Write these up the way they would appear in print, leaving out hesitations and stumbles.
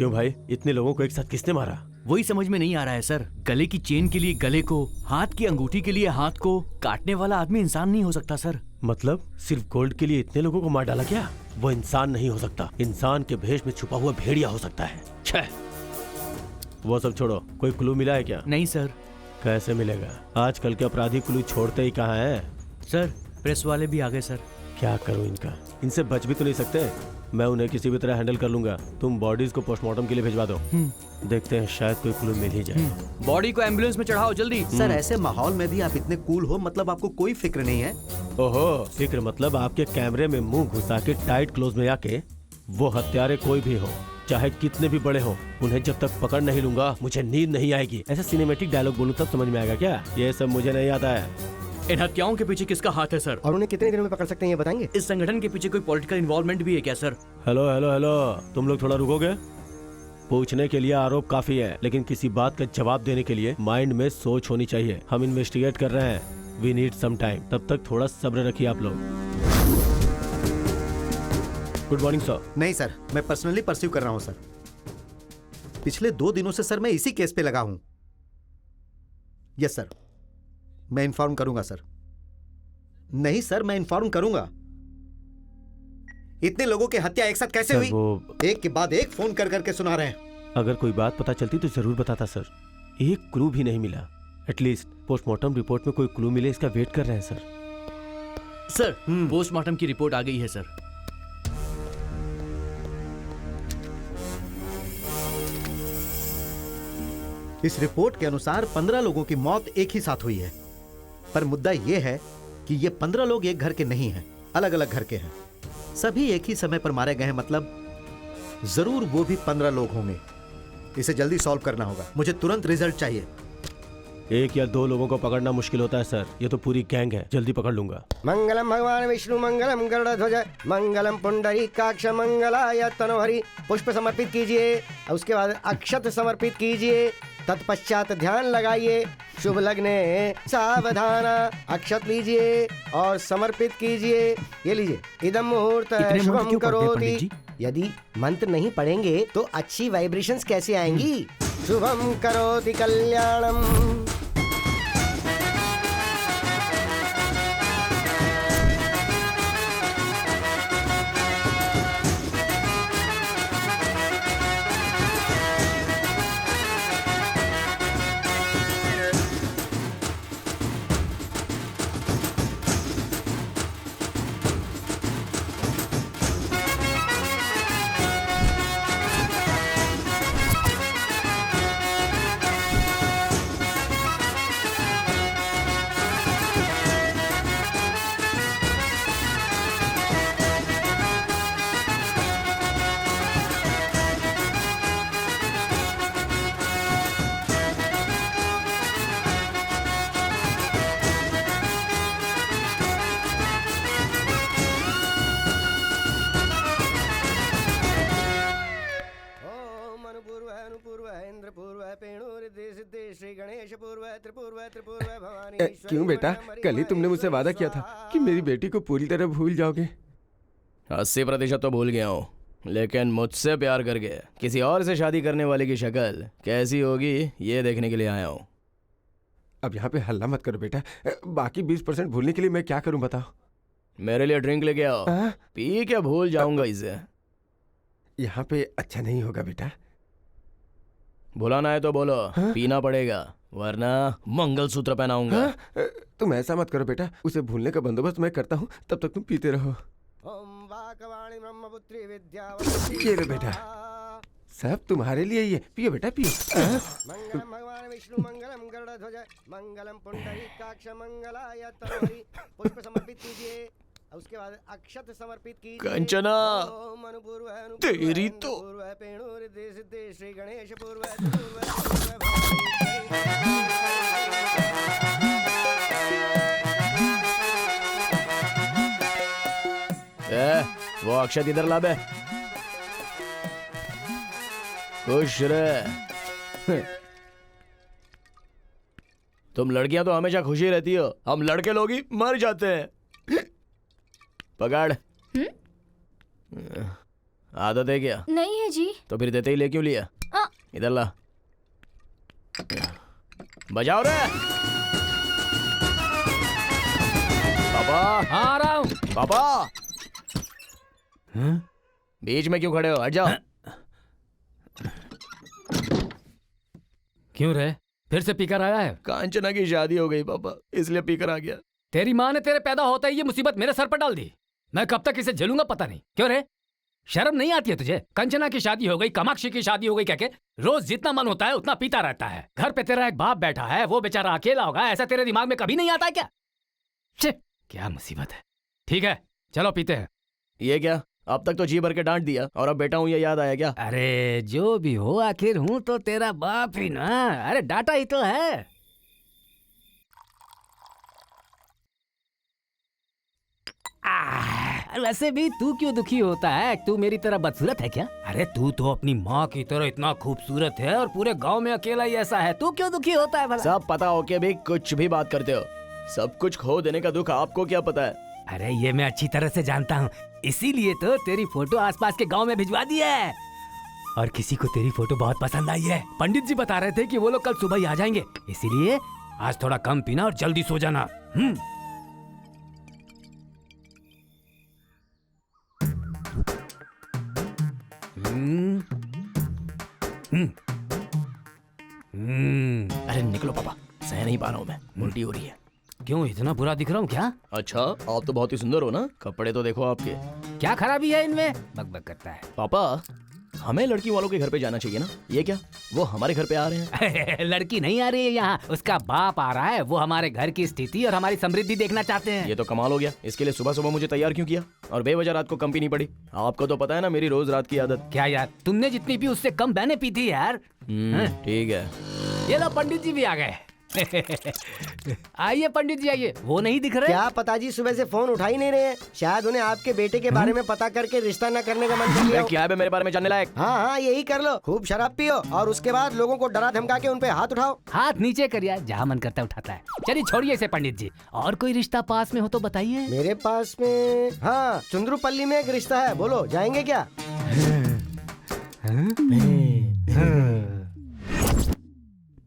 क्यों भाई, इतने लोगों को एक साथ किसने मारा? वही समझ में नहीं आ रहा है सर। गले की चेन के लिए गले को, हाथ की अंगूठी के लिए हाथ को काटने वाला आदमी इंसान नहीं हो सकता सर। मतलब सिर्फ गोल्ड के लिए इतने लोगों को मार डाला क्या? वो इंसान नहीं हो सकता, इंसान के भेष में छुपा हुआ भेड़िया हो सकता है। छह, वो सब छोड़ो, कोई क्लू मिला है क्या? नहीं सर। कैसे मिलेगा? आजकल के अपराधी क्लू छोड़ते ही कहाँ हैं? सर प्रेस वाले भी आ गए सर। क्या करूं इनका? इनसे बच भी तो नहीं सकते। मैं उन्हें किसी भी तरह हैंडल कर लूंगा। तुम बॉडीज को पोस्टमार्टम के लिए भिजवा दो। देखते हैं, शायद कोई क्लू मिल ही जाए। बॉडी को एम्बुलेंस में चढ़ाओ जल्दी। सर ऐसे माहौल में भी आप इतने कूल हो, मतलब आपको कोई फिक्र नहीं है? ओहो, फिक्र मतलब आपके कैमरे में मुंह घुसा के टाइट क्लोज में आके, वो हत्यारे कोई भी हो, चाहे कितने भी बड़े हो, उन्हें जब तक पकड़ नहीं लूंगा मुझे नींद नहीं आएगी। ऐसा सिनेमेटिक डायलॉग बोलूं तब समझ में आएगा क्या? ये सब मुझे नहीं आता है। इन हत्याओं के पीछे किसका हाथ है सर? और उन्हें कितने दिनों में पकड़ सकते हैं ये बताएंगे? इस संगठन के पीछे कोई पॉलिटिकल इन्वॉल्वमेंट भी है क्या सर? हेलो हेलो हेलो, तुम लोग थोड़ा रुकोगे? पूछने के लिए आरोप काफी है, लेकिन किसी बात का जवाब देने के लिए माइंड में सोच होनी चाहिए। हम इन्वेस्टिगेट कर रहे हैं, वी नीड सम टाइम। तब तक थोड़ा सब्र रखिए आप लोग। Good morning sir. नहीं सर, मैं पर्सनली परस्यू कर रहा हूं सर। पिछले 2 दिनों से सर मैं इसी केस पे लगा हूं। यस सर, मैं इन्फॉर्म करूंगा सर। नहीं सर, मैं इन्फॉर्म करूंगा। इतने लोगों की हत्या एक साथ कैसे हुई? एक के बाद एक फोन कर करके सुना रहे हैं। अगर कोई बात पता चलती तो जरूर बताता सर। एक क्लू भी नहीं मिला। एटलीस्ट पोस्टमार्टम रिपोर्ट में कोई क्लू मिले, इसका वेट कर रहे हैं सर। सर पोस्टमार्टम की रिपोर्ट आ गई है सर। इस रिपोर्ट के अनुसार 15 लोगों की मौत एक ही साथ हुई है। पर मुद्दा यह है कि ये 15 लोग एक घर के नहीं हैं, अलग अलग घर के हैं। सभी एक ही समय पर मारे गए हैं, मतलब जरूर वो भी 15 लोग होंगे। इसे जल्दी सॉल्व करना होगा, मुझे तुरंत रिजल्ट चाहिए। 1 या 2 लोगों को पकड़ना मुश्किल होता है सर, ये तो पूरी गैंग है। जल्दी पकड़ लूंगा। मंगलम भगवान विष्णु मंगलम गरुड़ध्वज मंगलम पुंडरीकाक्ष मंगलाय तनोहरि। पुष्प समर्पित कीजिए, उसके बाद अक्षत समर्पित कीजिए, तत्पश्चात ध्यान लगाइए। शुभ लग्ने सावधान। अक्षत लीजिए और समर्पित कीजिए। ये लीजिए, इदम मुहूर्त शुभम करोति। यदि मंत्र नहीं पढ़ेंगे तो अच्छी वाइब्रेशंस कैसे आएंगी? शुभम करोति कल्याणम। क्यों बेटा, कल ही तुमने मुझसे वादा किया था कि मेरी बेटी को पूरी तरह भूल जाओगे। 80% तो भूल गया हूँ, लेकिन मुझसे प्यार करके किसी और से शादी करने वाले की शक्ल कैसी होगी ये देखने के लिए आया हूँ। अब यहाँ पे हल्ला मत करो बेटा। बाकी 20% भूलने के लिए मैं क्या करूँ बताओ? मेरे लिए ड्रिंक लेके आओ, पी के भूल जाऊंगा इसे। यहाँ पे अच्छा नहीं होगा बेटा। भुलाना है तो बोलो, पीना पड़ेगा, वरना मंगलसूत्र पहनाऊंगा। तुम ऐसा मत करो बेटा, उसे भूलने का बंदोबस्त मैं करता हूँ, तब तक तुम पीते रहो। ये लो बेटा, सब तुम्हारे लिए ही है, पियो बेटा पियो। मंगलम भगवान विष्णु मंगलम गरुड़ध्वज मंगलम पुंडरीकाक्ष मंगलाय तनोहरि। पुष्प समर्पित कीजिए, उसके बाद अक्षत समर्पित कीजिए। कंचना, तेरी तो श्री गणेश वो अक्षत इधर ला बे। खुश रहे। तुम लड़कियां तो हमेशा खुशी रहती हो, हम लड़के लोग ही मर जाते हैं। पकड़। आदत है क्या? नहीं है जी। तो फिर देते ही ले क्यों लिया? आ, इधर ला, बजाओ रे। पापा आ रहा हूँ। पापा, बीच में क्यों खड़े हो? हट जाओ। क्यों रे, फिर से पीकर आया है? कांचना की शादी हो गई पापा, इसलिए पीकर आ गया। तेरी माँ ने तेरे पैदा होता ही ये मुसीबत मेरे सर पर डाल दी। मैं कब तक इसे झेलूंगा पता नहीं। क्यों रे, शर्म नहीं आती है तुझे? कंचना की शादी हो गई, कामाक्षी की शादी हो गई, क्या के रोज जितना मन होता है उतना पीता रहता है। घर पे तेरा एक बाप बैठा है, वो बेचारा अकेला होगा, ऐसा तेरे दिमाग में कभी नहीं आता है क्या? छे, क्या मुसीबत है। ठीक है चलो पीते हैं। ये क्या, अब तक तो जी भर के डांट दिया और अब बेटा हूँ ये याद आया क्या? अरे जो भी हो, आखिर हूं तो तेरा बाप ही ना। अरे डाटा ही तो है। वैसे भी तू क्यों दुखी होता है? तू मेरी तरह बदसूरत है क्या? अरे तू तो अपनी माँ की तरह इतना खूबसूरत है और पूरे गांव में अकेला ही ऐसा है। तू क्यों दुखी होता है भला? सब पता हो के भी कुछ भी बात करते हो। सब कुछ खो देने का दुख आपको क्या पता है? अरे ये मैं अच्छी तरह से जानता हूँ, इसीलिए तो तेरी फोटो आसपास के गांव में भिजवा दी है। और किसी को तेरी फोटो बहुत पसंद आई है। पंडित जी बता रहे थे कि वो लोग कल सुबह ही आ जाएंगे, इसीलिए आज थोड़ा कम पीना और जल्दी सो जाना। अरे निकलो पापा, सह नहीं पा रहा हूँ मैं, उल्टी हो रही है। क्यों इतना बुरा दिख रहा हूँ क्या? अच्छा, आप तो बहुत ही सुंदर हो ना, कपड़े तो देखो आपके। क्या खराबी है इनमें? बकबक करता है। पापा, हमें लड़की वालों के घर पे जाना चाहिए ना। ये क्या, वो हमारे घर पे आ रहे हैं? लड़की नहीं आ रही है यहाँ, उसका बाप आ रहा है। वो हमारे घर की स्थिति और हमारी समृद्धि देखना चाहते हैं। ये तो कमाल हो गया। इसके लिए सुबह सुबह मुझे तैयार क्यों किया और बेवजह रात को कम पीनी पड़ी? आपको तो पता है ना मेरी रोज रात की आदत। क्या यार, तुमने जितनी पी उससे कम मैंने पी थी यार। ठीक है। ये लो पंडित जी भी आ गए। आइए पंडित जी आइए। वो नहीं दिख रहे? क्या पता जी सुबह से फोन उठा ही नहीं रहे हैं। शायद उन्हें आपके बेटे के बारे में पता करके रिश्ता न करने का मन कर लिया हो। क्या है मेरे बारे में जानने लायक? हाँ हाँ यही कर लो, खूब शराब पियो और उसके बाद लोगों को डरा धमका के उन पे हाथ उठाओ। हाथ नीचे कर यार, जहाँ मन करता है उठाता है। चलिए छोड़िए इसे पंडित जी। और कोई रिश्ता पास में हो तो बताइए। मेरे पास में हाँ चुंद्रुपल्ली में एक रिश्ता है, बोलो जाएंगे क्या?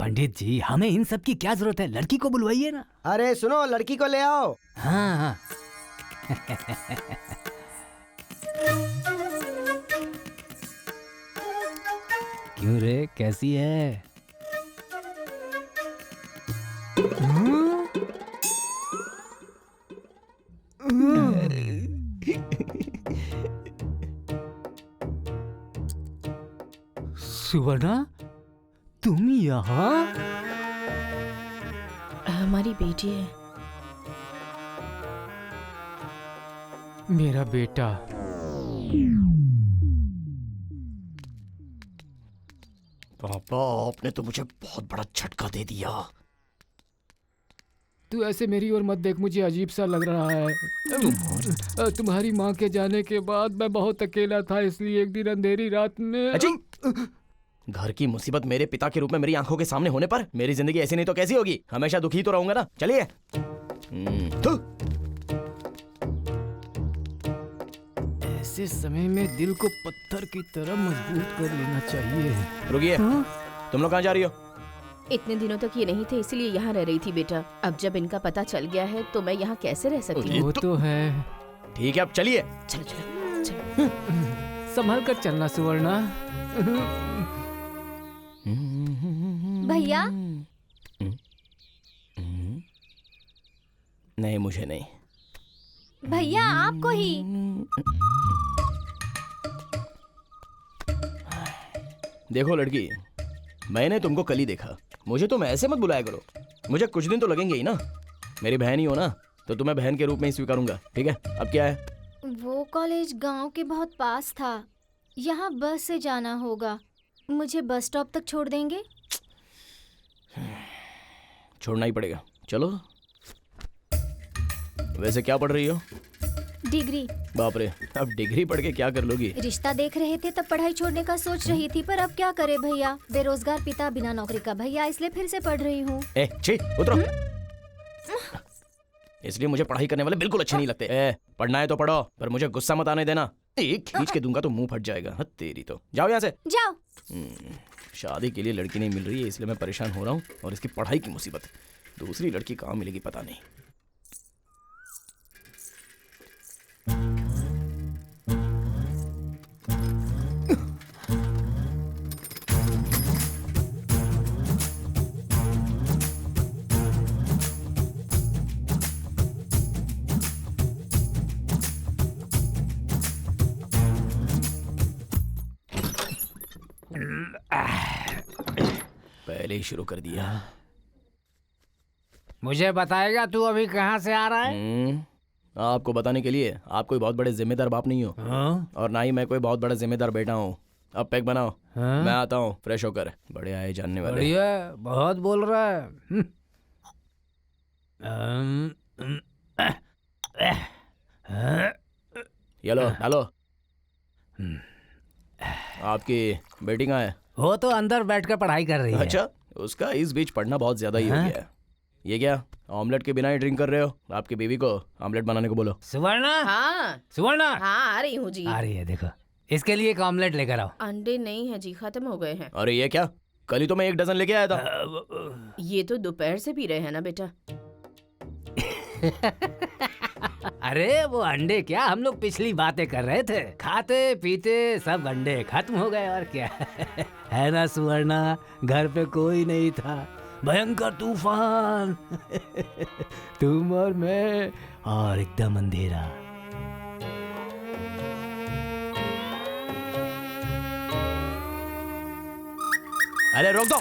पंडित जी हमें इन सब की क्या जरूरत है, लड़की को बुलवाइए ना। अरे सुनो, लड़की को ले आओ। हाँ हाँ। क्यों रे, कैसी है? सुवर्णा, तुम यहाँ? हमारी बेटी है। मेरा बेटा। पापा, आपने तो मुझे बहुत बड़ा झटका दे दिया। तू ऐसे मेरी ओर मत देख, मुझे अजीब सा लग रहा है। तुम्हारी माँ के जाने के बाद मैं बहुत अकेला था, इसलिए एक दिन अंधेरी रात में। अजी, घर की मुसीबत मेरे पिता के रूप में मेरी आंखों के सामने होने पर मेरी जिंदगी ऐसी नहीं तो कैसी होगी? हमेशा दुखी तो रहूंगा ना। चलिए। ऐसे समय में दिल को पत्थर की तरह मजबूत कर लेना चाहिए। रुकिए, तुम लोग कहाँ जा रही हो? इतने दिनों तक ये नहीं थे इसलिए यहाँ रह रही थी बेटा। अब जब इनका पता चल गया है तो मैं यहाँ कैसे रह सकती हूँ? वो तो है। ठीक है, अब चलिए। चलो चलो चलो। संभल कर चलना सुवर्णा। भैया नहीं, मुझे नहीं। भैया आपको ही। देखो लड़की, मैंने तुमको कल ही देखा, मुझे तुम ऐसे मत बुलाया करो। मुझे कुछ दिन तो लगेंगे ही ना। मेरी बहन ही हो ना, तो तुम्हें बहन के रूप में ही स्वीकारूंगा। ठीक है, अब क्या है? वो कॉलेज गांव के बहुत पास था, यहाँ बस से जाना होगा। मुझे बस स्टॉप तक छोड़ देंगे? छोड़ना ही पड़ेगा, चलो। वैसे क्या पढ़ रही हो? डिग्री। बाप रे, अब डिग्री पढ़ के क्या कर लोगी? रिश्ता देख रहे थे तब पढ़ाई छोड़ने का सोच रही थी, पर अब क्या करे भैया, बेरोजगार पिता बिना नौकरी का भैया, इसलिए फिर से पढ़ रही हूँ। छी, उतरो। इसलिए मुझे पढ़ाई करने वाले बिल्कुल अच्छे नहीं लगते। पढ़ना है तो पढ़ो, पर मुझे गुस्सा मत आने देना। एक खींच के दूंगा तो मुंह फट जाएगा। हाँ तेरी तो, जाओ यहाँ से। जाओ। शादी के लिए लड़की नहीं मिल रही है इसलिए मैं परेशान हो रहा हूँ, और इसकी पढ़ाई की मुसीबत। दूसरी लड़की कहाँ मिलेगी पता नहीं। पहले ही शुरू कर दिया। मुझे बताएगा तू अभी कहाँ से आ रहा है? आपको बताने के लिए आप कोई बहुत बड़े जिम्मेदार बाप नहीं हो, और ना ही मैं कोई बहुत बड़ा जिम्मेदार बेटा हूँ। अब पैक बनाओ, मैं आता हूँ फ्रेश होकर। बड़े आए जानने वाले। बढ़िया, बहुत बोल रहा है। ये लो डालो। आपकी बेटी कहाँ है? वो तो अंदर बैठकर पढ़ाई कर रही है। अच्छा, उसका इस बीच पढ़ना बहुत ज्यादा ही हो गया है। ये क्या ऑमलेट के बिना ही ड्रिंक कर रहे हो? आपकी बीवी को ऑमलेट बनाने को बोलो। सुवर्णा, हाँ सुवर्णा, हाँ आ रही हूँ जी। आ रही है, देखो इसके लिए एक ऑमलेट लेकर आओ। अंडे नहीं है जी, खत्म हो गए हैं। अरे ये क्या, कल ही तो मैं 1 डजन लेके आया था। ये तो दोपहर से पी रहे हैं ना बेटा। अरे वो अंडे क्या, हम लोग पिछली बातें कर रहे थे। खाते पीते सब अंडे खत्म हो गए और क्या। है ना सुवर्णा, घर पे कोई नहीं था, भयंकर तूफान। तुम और मैं, और एकदम अंधेरा। अरे रोक दो।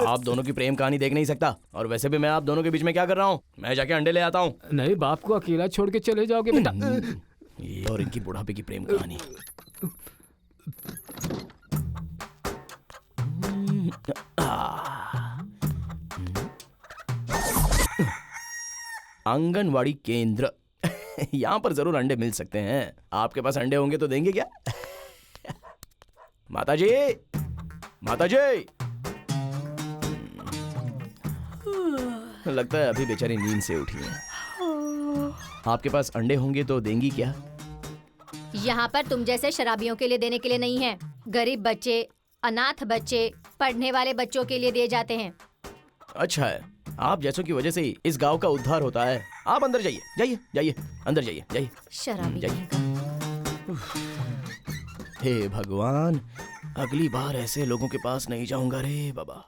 आप दोनों की प्रेम कहानी देख नहीं सकता, और वैसे भी मैं आप दोनों के बीच में क्या कर रहा हूँ? मैं जाके अंडे ले आता हूँ। नहीं, बाप को अकेला छोड़ के चले जाओगे बेटा? ये और इनकी बुढ़ापे की प्रेम कहानी। आंगनवाड़ी केंद्र। यहाँ पर जरूर अंडे मिल सकते हैं। आपके पास अंडे होंगे तो देंगे क्या? माताजी, माताजी। लगता है अभी बेचारी नींद से उठी है। आपके पास अंडे होंगे तो देंगी क्या? यहाँ पर तुम जैसे शराबियों के लिए देने के लिए नहीं है। गरीब बच्चे, अनाथ बच्चे, पढ़ने वाले बच्चों के लिए दिए जाते हैं। अच्छा है, आप जैसों की वजह से ही इस गांव का उद्धार होता है। आप अंदर जाइए, जाइए जाइए, अंदर जाइए, जाइए। शराबी जाइए। हे भगवान, अगली बार ऐसे लोगों के पास नहीं जाऊंगा रे बाबा।